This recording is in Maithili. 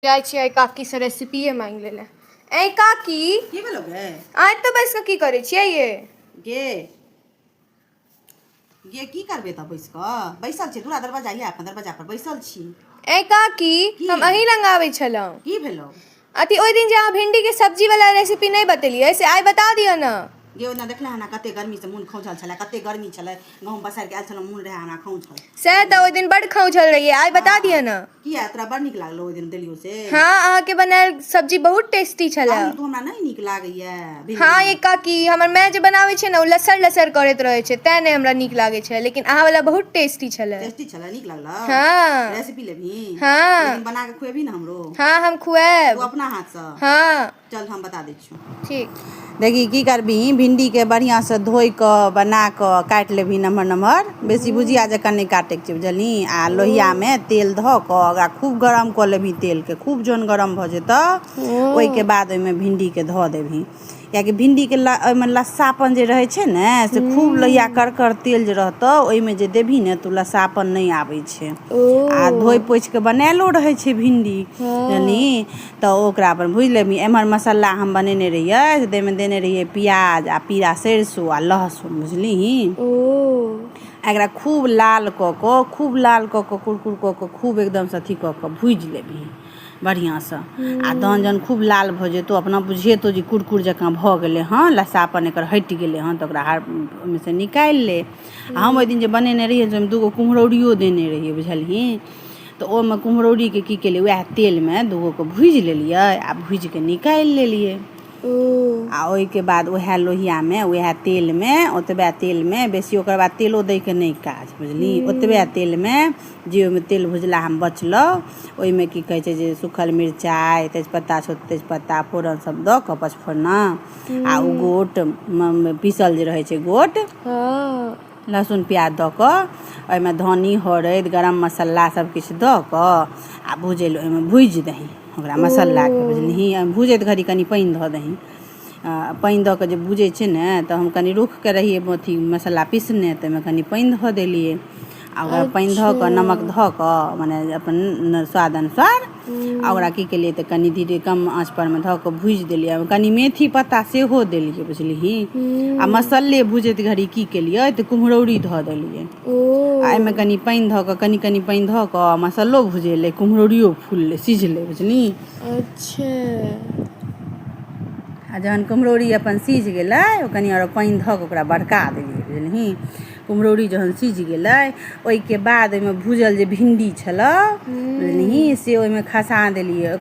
जाइ छियै काकी से रेसिपीए मांग लेले। ए काकी की भेलो गे? आज तो बैस के की करे छियै ये? गे गे की करबे त बैस क बैसल छी दूरा दरवाजा या अपन दरवाजा पर बैसल छी। ए काकी की? हम अही लंग आबै छलौं। की भेलो? अथी ओइ दिन जे अहाँ भिंडी के सब्जी वाला रेसिपी नहीं बतेलियै से आइ बता दिअ न। गे ओना देखला हना कते गर्मी से मुन खौंझल छले, कते गर्मी छले, गहूम बसार के आयल छलौं, मुन रहे हमरा खौंझल। सैह त ओइ दिन बड़ खौंझल रहियै, आइ बता दिअ न। किया तोरा बड़ नीक लागलो ओइ दिन देलियो से? हाँ अहाँ के बनायल सब्जी बहुत टेस्टी छले। तू हमरा नहीं नीक लागैया। हाँ ये काकी हमर माय जे बनावे छै न ओ लसर लसर करैत रहे छै तै नहीं हमरा नीक लागे छै, लेकिन अहाँ वाला बहुत टेस्टी छले। टेस्टी छले, नीक लागलो? हाँ रेसिपी लेबही? हाँ लेकिन बना के खुएबी न हमरो? हाँ हम खुआएब। तू अपना हाथ से? हाँ चल हम बता दै छियो। ठीक। देखी की करबी, भिंडी के बढ़िया से धोई क बना क काट लेबही नम्हर नम्हर, बेसी भुजिया जका नहीं काटे के छै बुझलही। आ लोहिया में तेल ध क ओकरा खूब गरम क लेबही, तेल के खूब जौन गरम भ जेतौ ओइ के बाद ओइ में भिंडी के ध देबही। कियाकि भिंडी के ओइ में लस्सापन जे रहे छै ने से खूब लोहिया करकर तेल जे रहतौ ओइ में जे देबही ने तो लस्सापन नहीं आबै छै। आ धोई पोछि के बनायलो रहे छै भिंडी बुझलही, त ओकरा अपन भुज लेबही। एम्हर मसाला हम बनेने रहियै से में देने रहियै प्याज आ पीरा सरिसो आ लहसुन बुझलिही। एकरा खूब लाल क क कुरकुर क क खूब एकदम से अथी क क भुज लेबही बढ़िया से। आ तहन जहन खूब लाल भ जेतौ, अपना बुझेतौ जे कुरकुर जकाँ भ गेलै हँ, लस्सापन एकर हटि गेलै हँ, त ओकरा ओहिमे से निकालि ले। आ हम ओइ दिन जे बनेने रहियै से ओहिमे दूगो कुम्हरौरियो देने रहियै बुझलही। त ओहिमे कुम्हरौरी के की केलियै, वएह तेल में दूगो के भुज लेलियै आ भुज के निकालि लेलियै। आ ओइ के बाद वएह लोहिया में वएह तेल में ओतबे तेल में बेसी ओकर बाद तेलो दै के नहीं काज बुझली। ओतबे तेल में जे ओइ में तेल भुजला हम बचलौ ओइ में की कहै छै जे सूखल मिरचाई, तेजपत्ता, छोट तेजपत्ता, फोरन सब द क पचफोरना आ उ गोट पीसल जे रहे छै गोट लहसुन प्याज द क ओइ में धनी हरैद गरम मसाला सब किछ द क आ भुजै ओइ में भुज दही ओकरा मसाला के बुझलिही। भुजैत घड़ी कनि पानि ध दही, पानि द क जे भुजै छै ने त हम कनि रुख के रहियै अथी मसाला पीसने त ओइमे कनि पानि ध देलियै। आ ओकरा पानि ध क नमक ध क मने अपन स्वाद अनुसार आ ओकरा की केलियै त कनि धीरे कम आँच पर में ध क भुज देलियै। कनि मेथी पत्ता सेहो देलियै बुझलिही। आ मसल्ले भुजैत घड़ी की केलियै त कुम्हरौरी ध देलियै। आ एमे कनि पानि ध क कनि पानि ध क मसल्लो भुजेलै, कुम्हरौरियो फुललै सिझलै बुझली। अच्छा। आ जहन कुम्हरौरी अपन सीझ गेलै ओ कनि और पानि ध क ओकरा बड़का देलियै बुझलही। कुम्हरौरी जहन सीझ गेलै ओइ के बाद ओइ में भुजल जे भिंडी छलौ बुझलिही से ओइ में खसा देलियै।